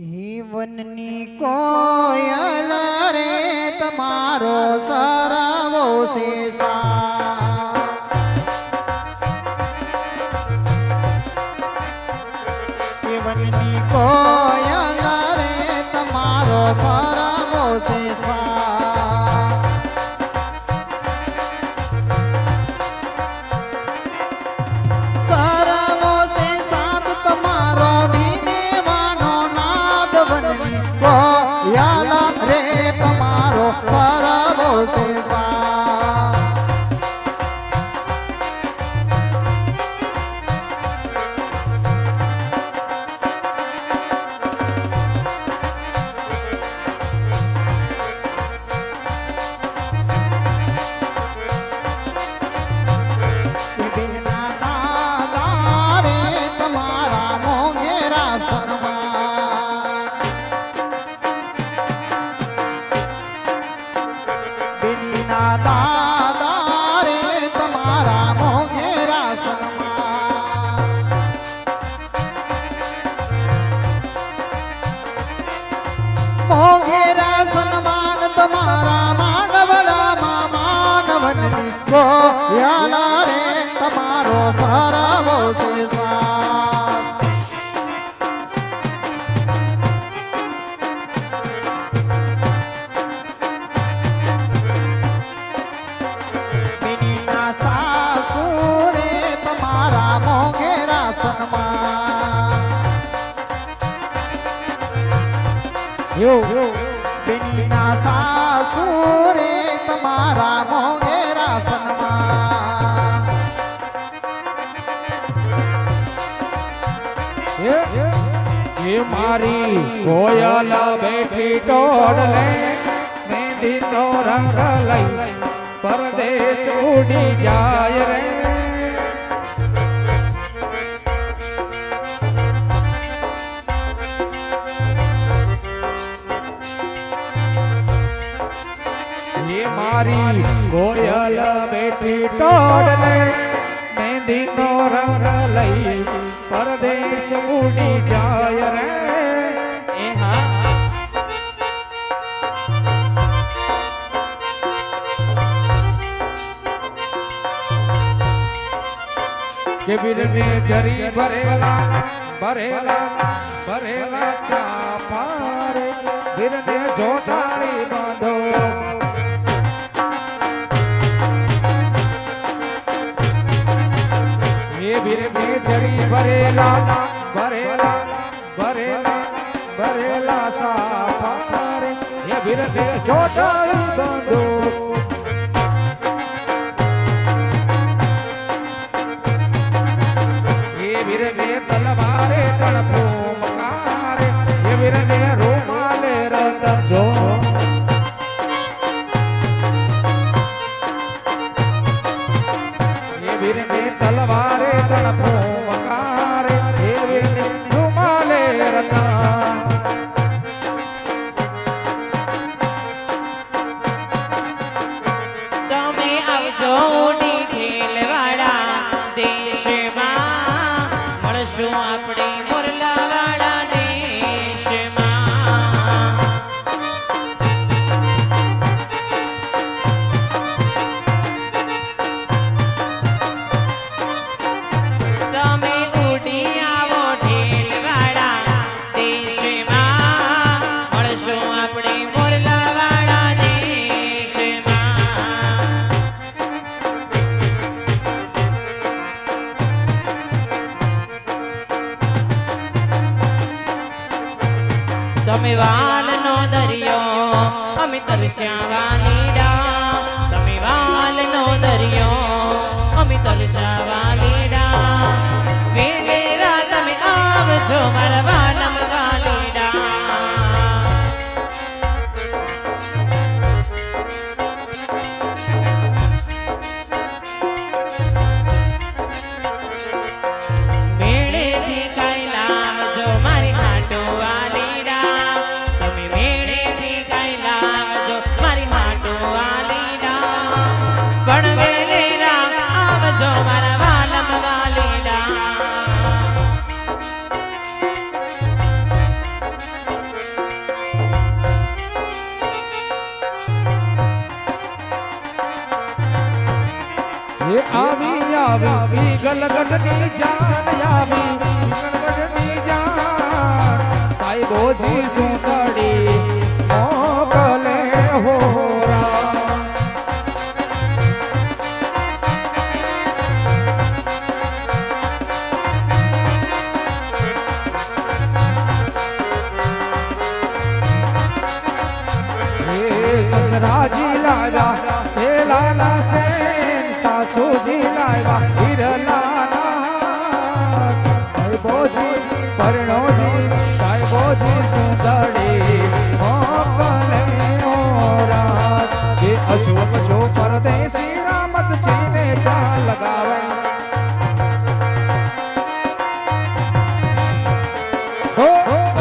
જીવનની કોયલ રે તમારો સરવો શેષા જીવનની કોયલ રે તમારો સરવો શેષા સરવો શેષાત તમારો ભીનેવાનો નાદ વનની કોયલ રે તમારો સરવો શેષા દાદા રે તમારા મોઘેરા સન્માન મોઘેરા સન્માન તમારા માનવડામાં માનવનની કોયલા રે તમારો સરવો શેષા બેનીના સાસુ રે તમારા મોંઘેરા સન્માન એ મારી કોયલ બેઠી ટોળલે મેંદીનો રંગ લઈ પરદેશ ઉડી જાય રે મારી કોયલ બેઠી ટોળલે મેંદીનો રંગ લઈ પરદેશ ઉડી જાય રે એ હા કે બીર મેં જરી ભરેલા ભરેલા ભરેલા ચાપા રે બીર ને જોટાળી બાંધો વીર में जड़ी भरेला भरेला भरेला भरेला साफारे ये वीर ने छोटाई बांधो ये वीर ने तलवारे तड़पो मकारे ये वीर ने रुमाले रतन जो ये वीर ने तलवारे तड़पो मकारे ये वीर ने रुमाले रतन તમે આવજો ઉડી ખેલવાડા દેશમાં મળશું આપણે મોરલાવાડા દેશમાં તમે ઉડી આવો ઢેલવાડા દેશમાં મળશું આપણે મોરલાવાડા દેશમાં તમે વાલનો દરિયો અમે તરસ્યા વાલીડા તમે વાલનો દરિયો અમે તરસ્યા વાલીડા વેલેરા તમે આવજો મારા વાલમ વાલીડા મેળેથી કઈ લાવજો મારી હાટો વાલીડા તમે મેળેથી કઈ લાવજો મારી હાટો વાલીડા પણ વેલેરા આવજો મારા વાલમ વાલીડા ગલગટની જાન આવી ગલગટની જાન સાહેબોજી સુંદડી મોકલે હોરા સસરાજી લાવ્યા શેલાના સેન સાસુજી લાવ્યા હિરલાના સાહેબોજી પરણોજી સાહેબોજી સુંદડી મોકલે ઓરા જે અશોક છો પરદેશી રામત છીને ચા લગાવે હો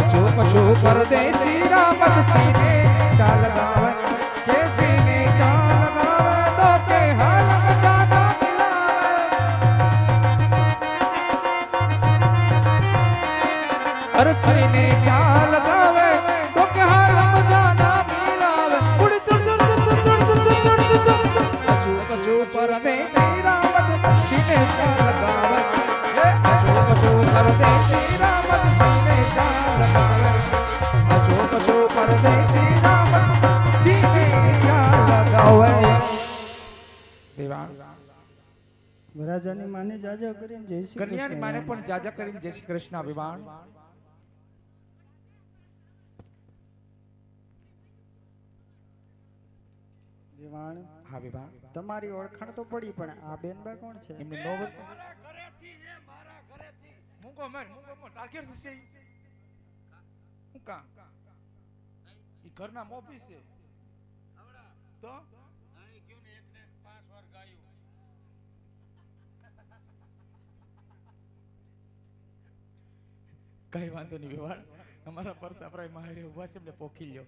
અશોક છો પરદેશી રામત છીને ચા લગાવે કેસી ને ચા લગાવે તો કે હાલમ જાના મિલાવે અરછી ને ચા લગાવે તો કે હાલમ જાના મિલાવે ઉડી તુડ તુડ તુડ તુડ તુડ તુડ તુડ અશુ અશુ પરદેશી રામત છીને ચા લગાવે હે અશુ અશુ પરદેશી રામત છીને ચા લગાવે અશુ અશુ પરદેશી વરરાજાની માને જાજા કરીને જય શ્રી કન્યાની કૃષ્ણ. માને પણ જાજા કરીને જય શ્રી કૃષ્ણ વિવાન વિવાણ હા વિવાન તમારી ઓળખાણ તો પડી પણ આ બેનબા કોણ છે? એમને નોબત મુંગો મર ટાર્ગેટ છે હું કા ઈ ઘરના મોપી છે તો કઈ વાંધો નહીં વિવાન અમારા પરતાપરાય માહેરે ઉભા છે એમને પોખી લ્યો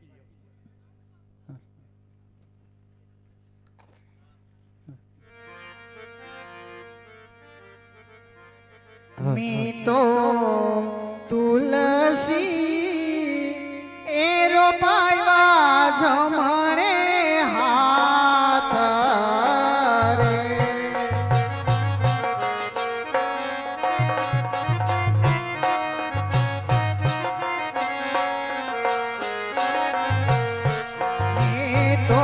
મેં તો તુલસી એ રોપાયા જમણે હાથ રે મેં તો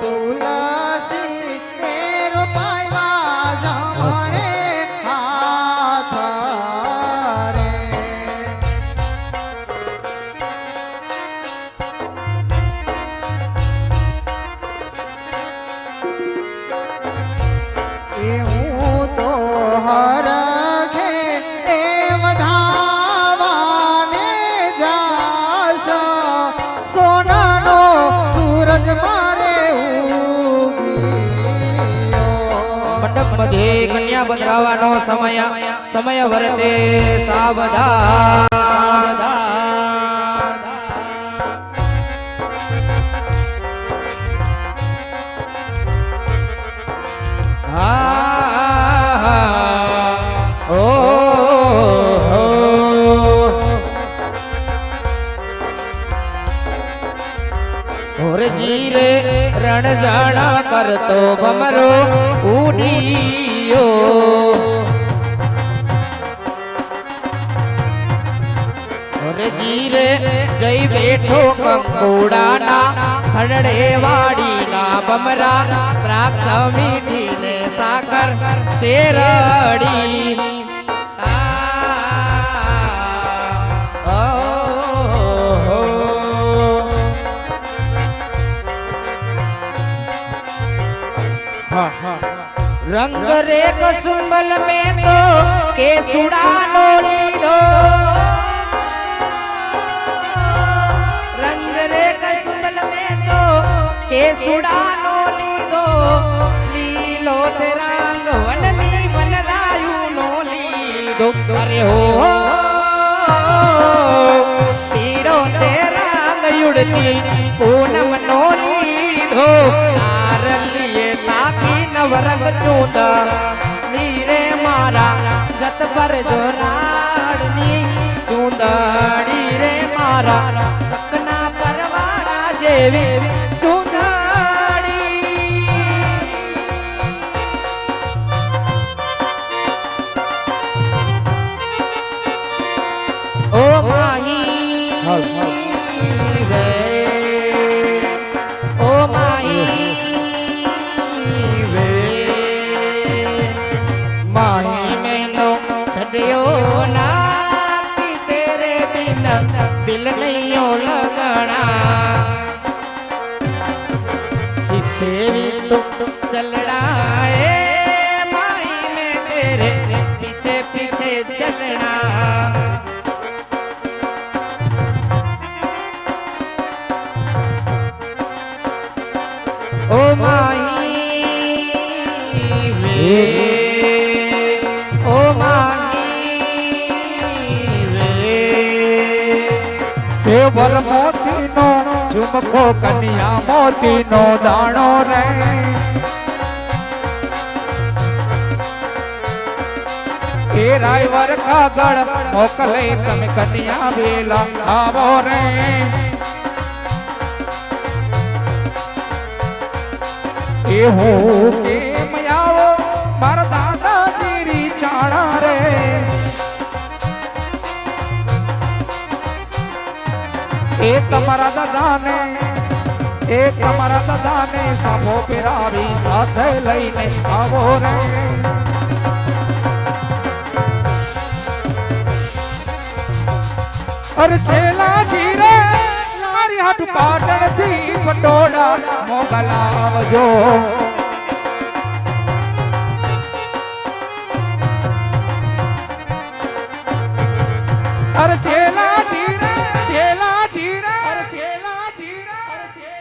તુલસી એ રોપાયા જમણે હાથ રે હું તો હરખે એ વધાવાને જાશ સોનાનો સૂરજ મારે ઉગીયો મંડપ મધ્યે કન્યા બંધાવાનો સમય વર્તે સાવધાન જીરે રણ જાણા કરતો ભમરો ઉડીયો જીરે જઈ બેઠો કંકોડાના હરડે વાડીના બમરા દ્રાક્ષ મીઠી ને સાકર શેરડી रंग रे कसुंबल में तो केसुड़ानो लीधो रंग रे कसुंबल में तो केसुड़ानो लीधो लीलो ते रंग वननी वनरायु नो लीधो अरे हो तीरो ते रंग युड़ती पूनम नो लीधो नारलिये ताकी नवरंग चूतर नीरे मारा गत पर जो राडनी चूंदड़ी रे मारा सकना परवाना जेवी चूंदड़ी વે ઓ માહી વે માહી મેનો સદયો નાતી તેરે બિન દિલ નહીઓ લગણા तेरी तो चलना है माही में तेरे पीछे पीछे चलना ओ माही वे ओ माही वे કેવલ મોતીનો ઝુમકો કન્યા મોતીનો દાણો રે એ રાયવર કાગળ મોકલે તમે કન્યા વેલા આવો રે એ હું કેમ આવો મારા દાદાજીરી છાણા રે એ તમારા દાદાને સાફો પહેરાવી સાથે લઈને આવો રે અરે છેલા જીરે મારી હાથ પાટણ થી પટોળા મોગલાવજો અરે છેલા જીરે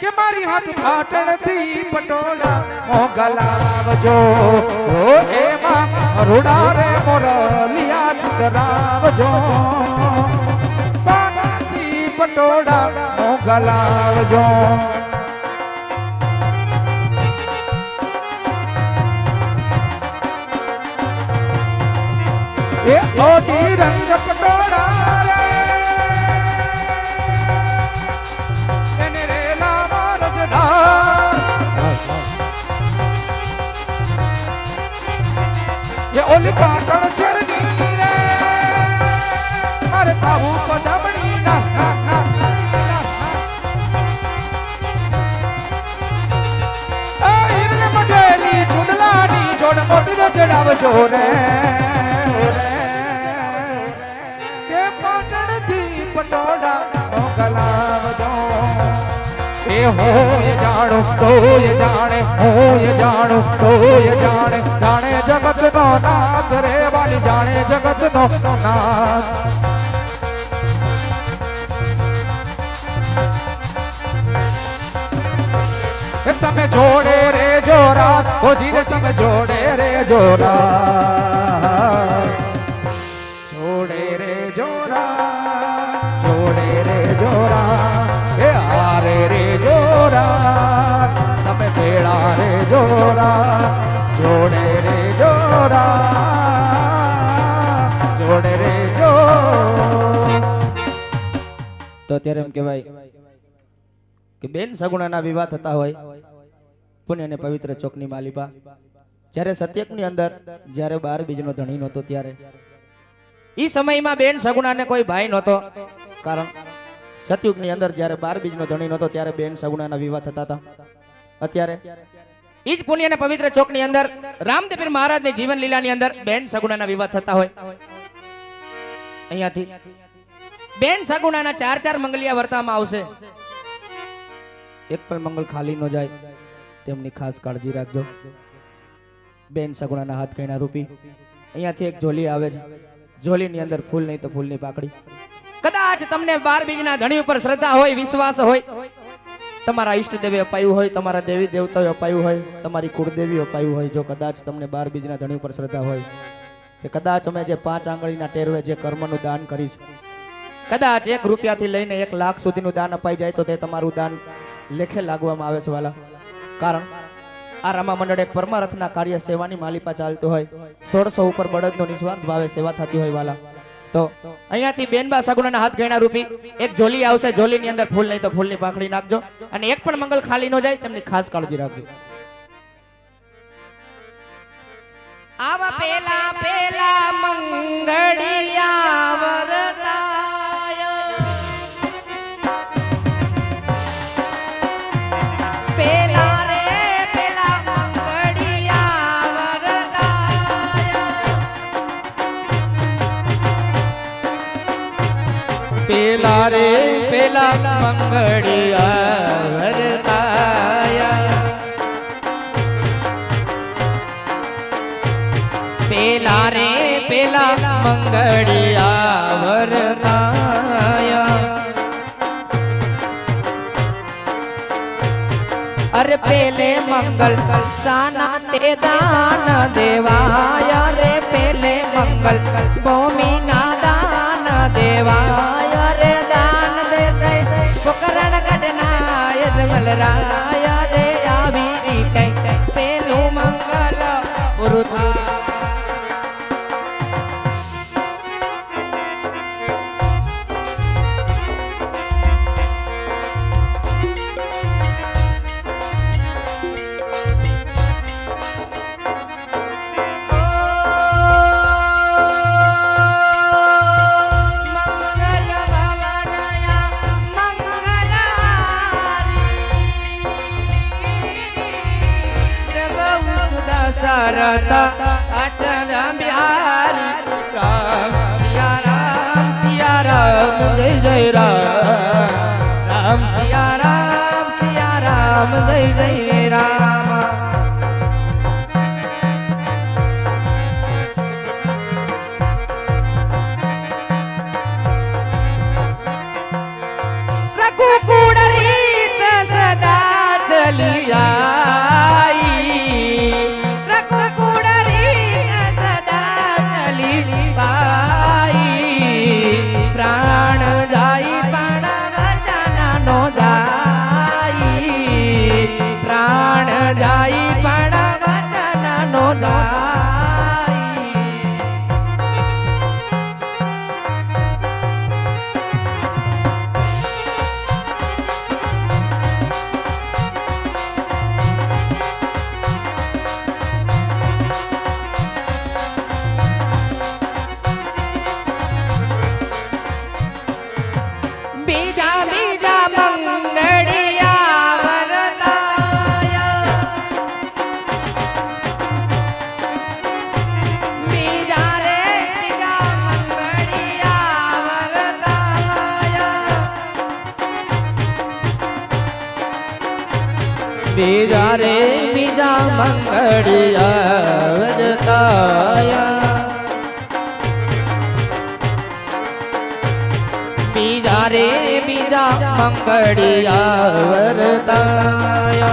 કે મારી હાથ પાટણ થી પટોળા મોગલાવજો ઓ એમાં રૂડા રે મોરલિયા ચિતરાવજો પાટણ થી પટોળા મોગલાવજો એ ઓડી રંગ પટોળા રે એને રેલા મારજદાર એ ઓલી પાટણ છેડની રે અરે તાવું પદમણી ના મડેલી ચુડલાની જોડ મોટી ચડાવજો રે કે પાટણ થી પટોળા મોગલાવજો એ હોય જાણો તોય જાણે હોય જાણો તોય જાણે જાણે જગત નો નાથ રે વાલી જાણે જગત નો નાથ તમે જોડે રે જોરા ઓ જીરે તમે જોડે રે જોરા જોડે રે જોરા એ આરે રે જોરા તમે ભેળા રે જોરા જોડે રે જો તો અત્યારે એમ કહેવાય કે બેન સગુણાના વિવાહ થતા હોય પુણ્ય અને પવિત્ર ચોકની માલિપા જ્યારે સત્યકની અંદર જ્યારે 12 બીજનો ધણી નહોતો ત્યારે ઈ સમયમાં બેન સગુણાને કોઈ ભાઈ નહોતો કારણ સતયુગની અંદર જ્યારે 12 બીજનો ધણી નહોતો ત્યારે બેન સગુણાના વિવાહ થતા હતા અત્યારે ઈ જ પુણ્ય અને પવિત્ર ચોકની અંદર રામદેવપીર મહારાજની જીવન લીલાની અંદર બેન સગુણાના વિવાહ થતા હોય અહીંયાથી બેન સગુણાના 4 મંગલિયા વર્તામાં આવશે એક પણ મંગલ ખાલી ન જાય તેમની ખાસ કાળજી રાખજો બેન સગુણાના હાથ કૈણા રૂપી અહીંયાથી એક ઝોલી આવે છે ઝોલીની અંદર ફૂલ નહીં તો ફૂલની પાકડી કદાચ તમને 12 બીજના ધણી ઉપર શ્રદ્ધા હોય વિશ્વાસ હોય તમારા ઈષ્ટદેવે અપાયું હોય તમારા દેવી દેવતાએ અપાયું હોય તમારી કુળદેવી અપાયું હોય જો કદાચ તમને 12 બીજના ધણી ઉપર શ્રદ્ધા હોય કે કદાચ અમે જે 5 આંગળીના ટેરવે જે કર્મનું દાન કરીશ કદાચ 1 રૂપિયાથી લઈને 1 લાખ સુધીનું દાન અપાઈ જાય તો તે તમારું દાન લેખે લાગવામાં આવે છે વાલા કારણ આ રામા મંડળ એક પરમારથના કાર્ય સેવાની માલિપા ચાલતું હોય 1600 ઉપર બળદનો નિસ્વાર્થ ભાવે સેવા થતી હોય વાલા તો અહીંયાથી બેનબા સગુણાના હાથ ગયણા રૂપી એક ઝોલી આવશે ઝોલીની અંદર ફૂલ નહીં તો ફૂલની પાખડી નાખજો અને એક પણ મંગલ ખાલી ન જાય તેમની ખાસ કાળજી રાખજો આવા પેલા પેલા મંગળિયા વરદાય પેલા રે પેલા મંગળિયા વરતાયા પેલા રે પેલા મંગળિયા વરતાયા અરે પેલે મંગલ સાના તે દાન દેવાયા રે પેલે મંગલ ભૂમિ ના દાન દેવાયા રે દાન દેસે પોકરણ ગઢના યજમલરાયા રે આવી રીતે પેલું મંગલ પૂરું થાય सरता अचर बिहारी राम सिया राम जय जय राम सिया राम जय जय राम रघुकुल रीत सदा चलिया जाई पण वचन नो जाई बीजा बीजा मंगड़िया बीजा रे बीजा मंगड़िया वरताया बीजा रे बीजा मंगड़िया वरताया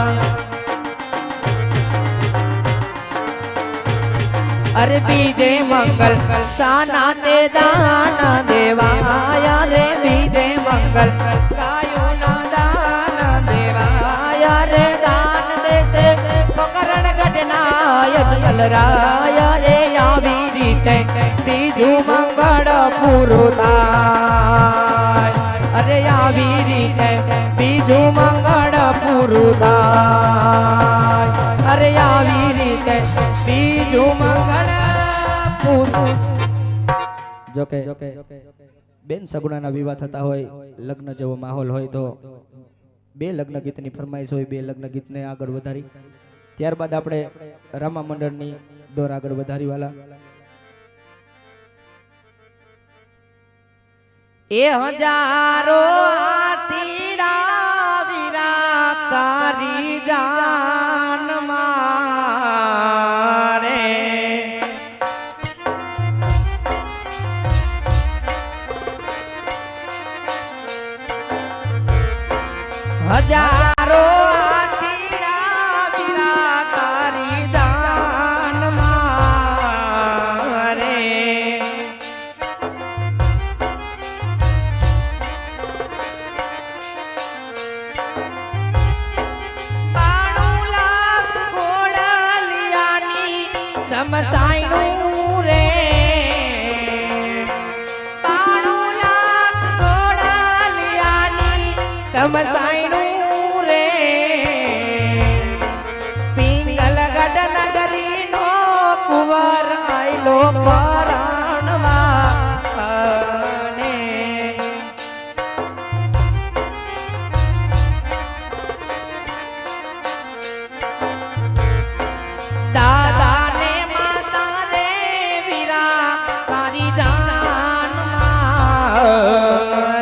अरे बीजे मंगल साना ते दान देवाया रे बीजे मंगल गायो ना दान देवाया रे यजमलराया रे આવી રીતે બીજું મંગળ પૂરું થાય અરે આવી રીતે બીજું મંગળ પૂરું થાય અરે આવી રીતે બીજું મંગળ પૂરું જોકે બેન સગુણાના વિવાહ થતા હોય લગ્ન જેવો માહોલ હોય તો બે લગ્ન ગીતની ફરમાઈશ હોય બે લગ્ન ગીતને આગળ વધારી ત્યારબાદ આપણે રામા મંડળની દોર આગળ વધારી વાલા એ હજારો તીડા વીરા તારી જાન મારે હજારો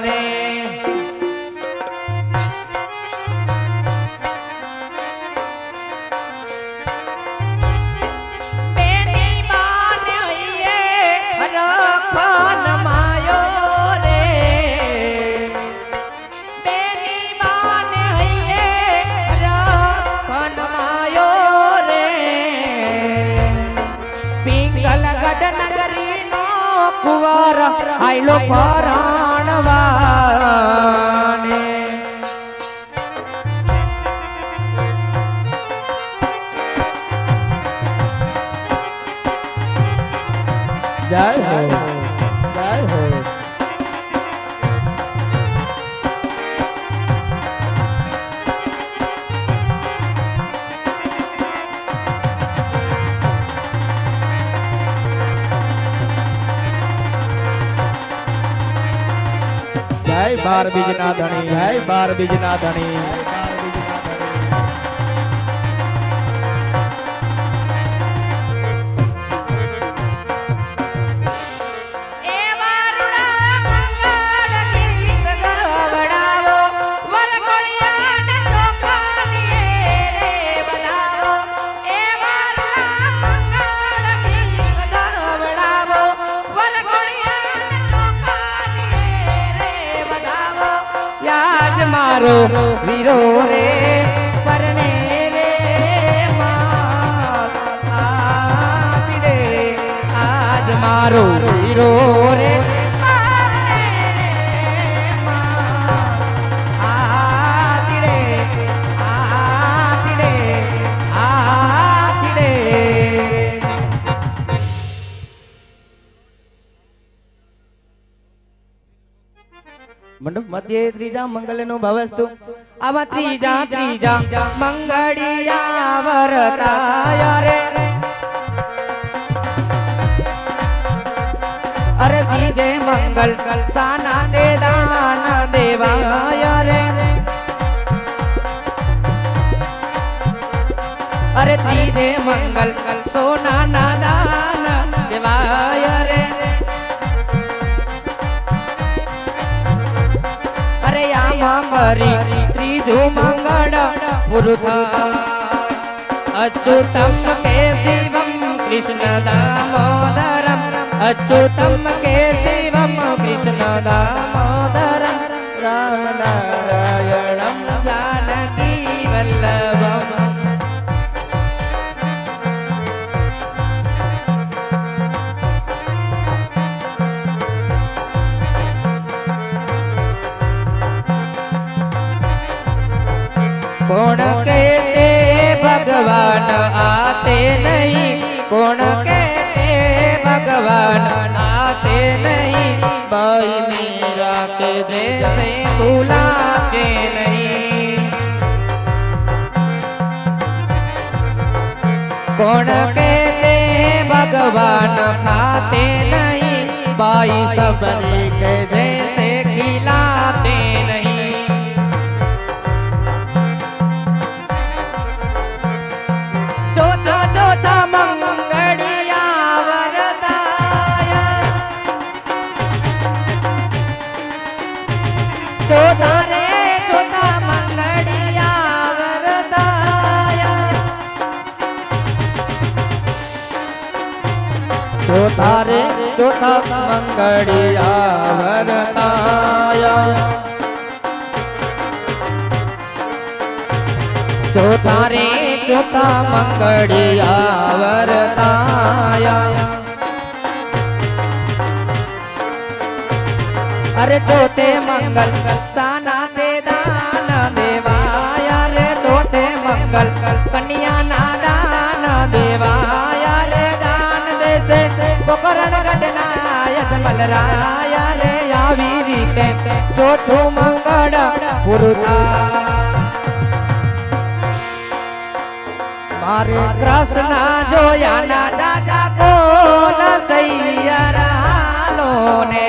રે આયલો પરાણવાને જય હો જય હો જય બાર બીજના ધણી જય બાર બીજના ધણી મારો વીરો રે પરણે રે આજ મારો વીરો રે મંડપ મધ્ય ત્રીજા મંગલ નો ભવસ્તુ આવા ત્રીજા મંગળિયા વરતાય રે અરે બીજે મંગલ સાના તે દાન દેવાય રે અરે ત્રીજે મંગલ સોના ના દાન દેવાય રે કરી ત્રીજું મંગળ પૂરું થાય અચ્યુતમ કેશવમ કૃષ્ણ દામોદરમ અચ્યુતમ કેશવમ કૃષ્ણ દામોદરમ રામ નારાયણમ જાનકી વલ્લભમ कौन कहते भगवान आते नहीं कौन कहते भगवान आते नहीं भाई मीरा के जैसे बुलाते नहीं कौन कहते भगवान खाते नहीं भाई सबरी के जैसे खिलाते नहीं चौथा मंगड़िया वरदाय चौथा मंगड़िया वरदाय चौथा मंगड़िया वरदाय चौथा मंगड़िया वरताया अरे चौथे मंगल साना दे दान देवाया रे चौथे मंगल कन्या ना दान देवाया रे दान दे से पोकरण घटनाय जमल राया रे आवी रीते चौथो मंगल पुरुता मारे कृष्ण जोया ना जाजा को न सैयरालो ने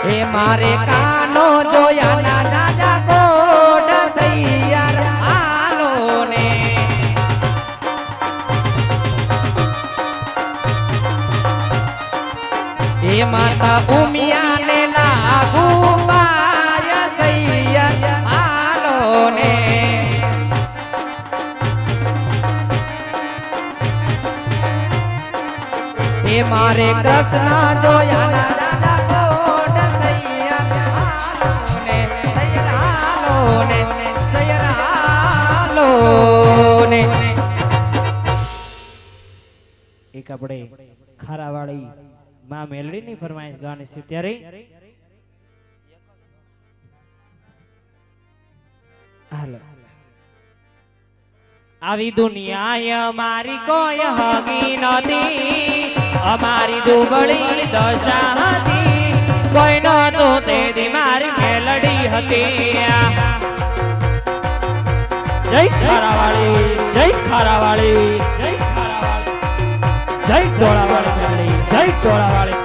हे मारे कानो जोया ना जाजा को न सैयरालो ने हे माता उमिया ने लागू मारे कृष्ण जोया ना दादा कोट सैयरालो ने એક આપણે ખારાવાળી માં મેલડીની ફરમાઈશ ગાવાની છે ત્યારે હાલો આવી દુનિયા અમારી કોઈ હગી નથી અમારી દુબળી દશા હતી કોઈ નહોતું તેથી મારી મેલડી હતી જય ખારાવાળી જય ખારાવાળી જય ખારાવાળી જય ટોળાવાળી મેલડી જય ટોળાવાળી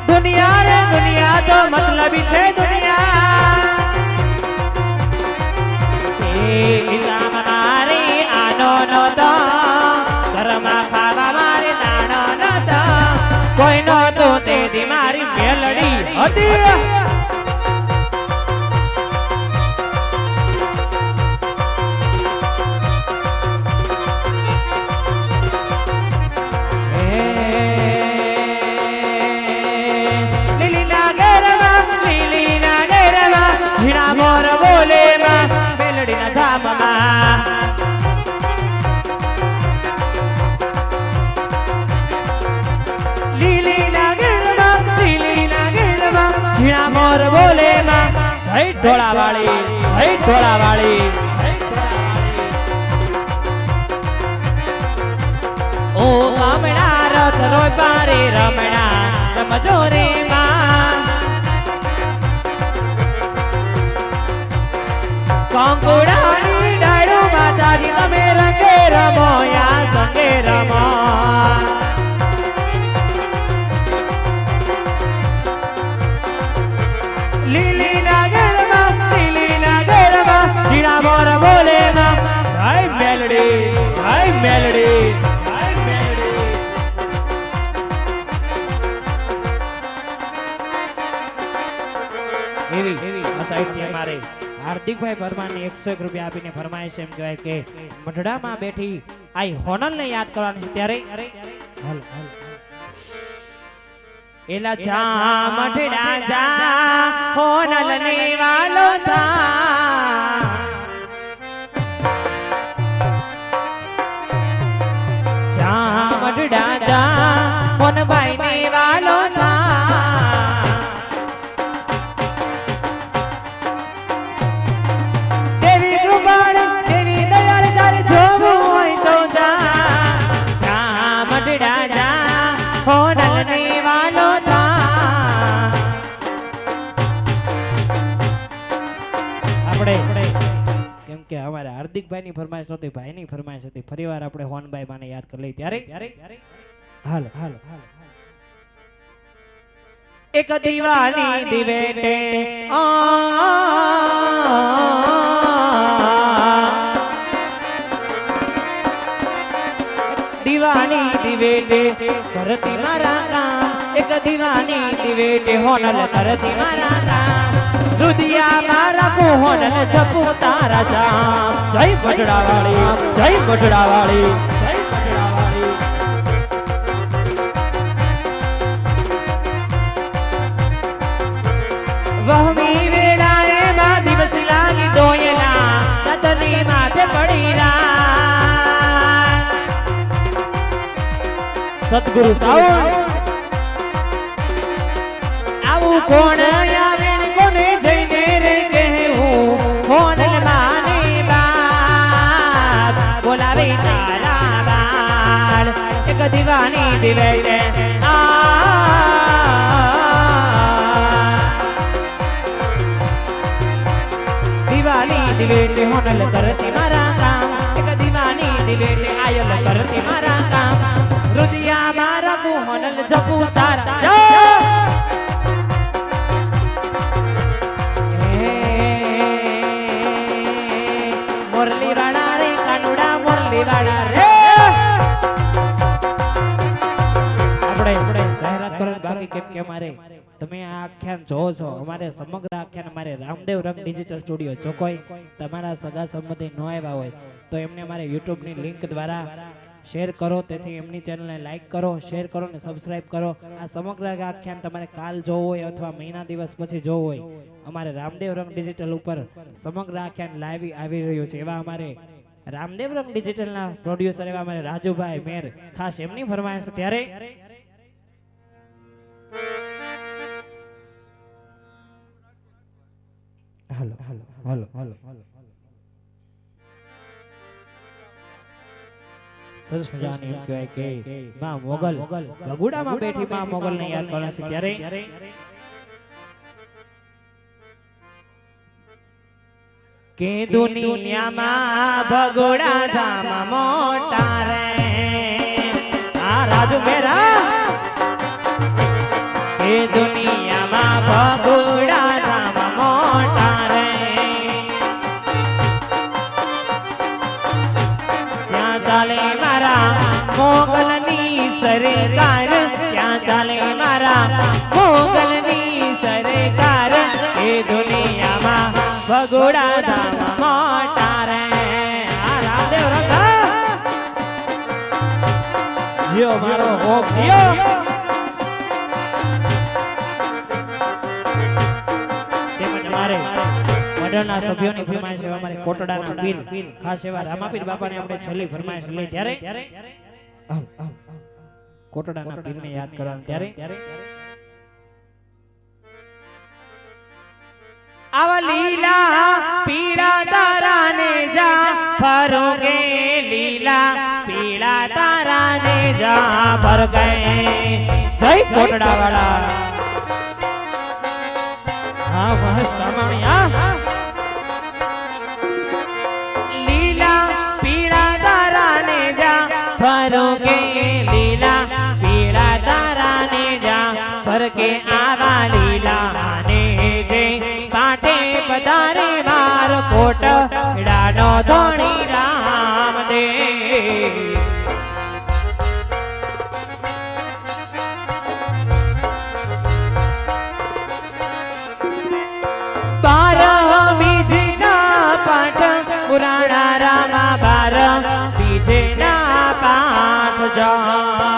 દુનિયા રે દુનિયા તો મતલબી છે દુનિયા સામનારી આનો નતો ઘરમાં ખાવા મારે નાનો નતો કોઈ નતો તેથી મારી મેલડી હતી મોર બોલે માં મેલડી ના ધામમાં લીલી ના ગેરમાં ઝીણા મોર બોલે માં જય ઢોળાવાળી જય ઢોળાવાળી ઓ રમણા રથ રોય પારે રમણા રમજો રે માં કંકુડાની ડાળો માતાજી તમે રંગે રમો યા સંગે રમો લીલી ના ગરમાં ઝીણા મોર બોલે માં જય મેલડી જય મેલડી જય મેલડી એવી આ સાહિત્ય મારે હાર્દિકભાઈ પરમારને 101 રૂપિયા આપીને ફરમાઈશ એમ કહેવાય કે મઢડામાં બેઠી આઈ હોનલને યાદ કરવાની છે ત્યારે હાલ હાલ એલા જા મઢડા જા હોનલને વાલો થા જા મઢડા જા હોનભાઈને વાલો થા કેમ કે અમારે હાર્દિકભાઈ ની ફરમાઈશ હતી ભાઈ ની ફરમાઈશ હતી ફરીવાર આપણે હોનભાઈ માને યાદ કરી લઈએ ત્યારે હાલ હાલ એક દીવાની દિવેટે દીવાની દિવેટે કરતી મારા કામ એક દીવાની દિવેટે હોનલ કરતી મારા કામ રુદિયા મારા કો હોનલ જપુ તારા જામ જય મઢડાવાળી જય મઢડાવાળી જય મઢડાવાળી વહમી વેળાએ માં દિવસ લાગી દોયલા નતની માથે પડી રા સતગુરુ સાઉન્ડ આવું કોણ આવે કોને જઈને રે કહેવું હોનલ માની બાત બોલાવે તારા બાળ એક દીવાની દિવેટે દીવાની દિવેટે હોનલ કરતી મારા કામ એક દીવાની દિવેટે આયલ કરતી મારા કામ રુદિયા મારા કો હોનલ જપુ તારા મુરલી વાળા રે કાનુડા મુરલી વાળા રે આપણે જાહેરાત કરો બાકી કેમ કે અમારે તમે આ આખ્યાન જોવો છો અમારે સમગ્ર આખ્યાન અમારે રામદેવ રંગ ડિજિટલ સ્ટુડિયો જો કોઈ તમારા સગા સંબંધી ન આવ્યા હોય તો એમને અમારે YouTube ની લિંક દ્વારા શેર કરો તેથી એમની ચેનલને લાઈક કરો શેર કરો ને સબસ્ક્રાઇબ કરો આ સમગ્ર આખ્યાન તમારે કાલ જોવું હોય અથવા મહિના દિવસ પછી જોવું હોય અમારે રામદેવ રંગ ડિજિટલ ઉપર સમગ્ર આખ્યાન લાઈવ આવી રહ્યું છે એવા અમારે રામદેવ રંગ ડિજિટલના પ્રોડ્યુસર એવા અમારે રાજુભાઈ મેર ખાસ એમની ફરમાઈશ ત્યારે હાલો હાલો હાલો હાલો સરસ મજાની એમ કહેવાય કે માં મોગલ ગગુડામાં બેઠી માં મોગલને યાદ કરે છે ત્યારે કે દુનિયામાં ભગોડા ધામ મોટા રે આ રાજુ મેરા કે દુનિયામાં ભગોડા ધામ મોટા રે ત્યાં ચાલે મારા મોગલની સરકાર ત્યાં ચાલે મારા મોગલની સરકાર એ દુનિયામાં ભગોડા ધામ મોટા રે આ રામદેવ રંગા જીઓ મારો ઓપ જીઓ તેમજ મારે મંડળના સભ્યોની ફરમાઈશ એવા અમારે કોટડાના પીર ખાસ એવા રામાપીર બાપાને આપણે છેલ્લી ફરમાઈશ લઈ ત્યારે કોટડાના પીરને યાદ કરવાનું ત્યારે આવા લીલા પીળા તારાને જા ફરોગે લીલા પીળા તારાને જા ભર ગए જય કોટડા વાળા હા મહેશ કામણિયા લીલા પીળા તારાને જા ફરોગે લીલા પીળા તારાને જા ભર કે આવા લીલા ને જે પધારે માર કોટડાનો ધોણી રામદેવ બાર બીજના પાઠ પુરાણા રામા બાર બીજના પાઠ જા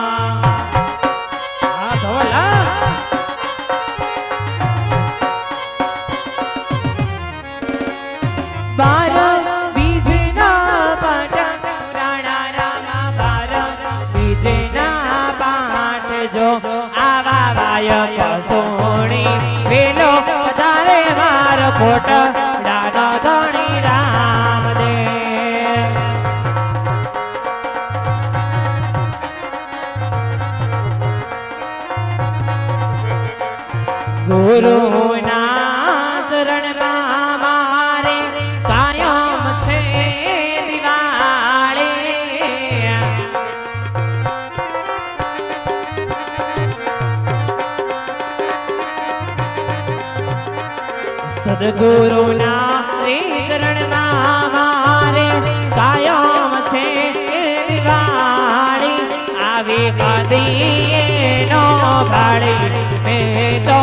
કોટડાનો ધણી રામદેવ ગુરુના ચરણમાં મારે કાયમ છે દિવાળી સદગુરુના ચરણમાં મારે કાયમ છે દિવાળી આવી કદી નો ભાળી મેં તો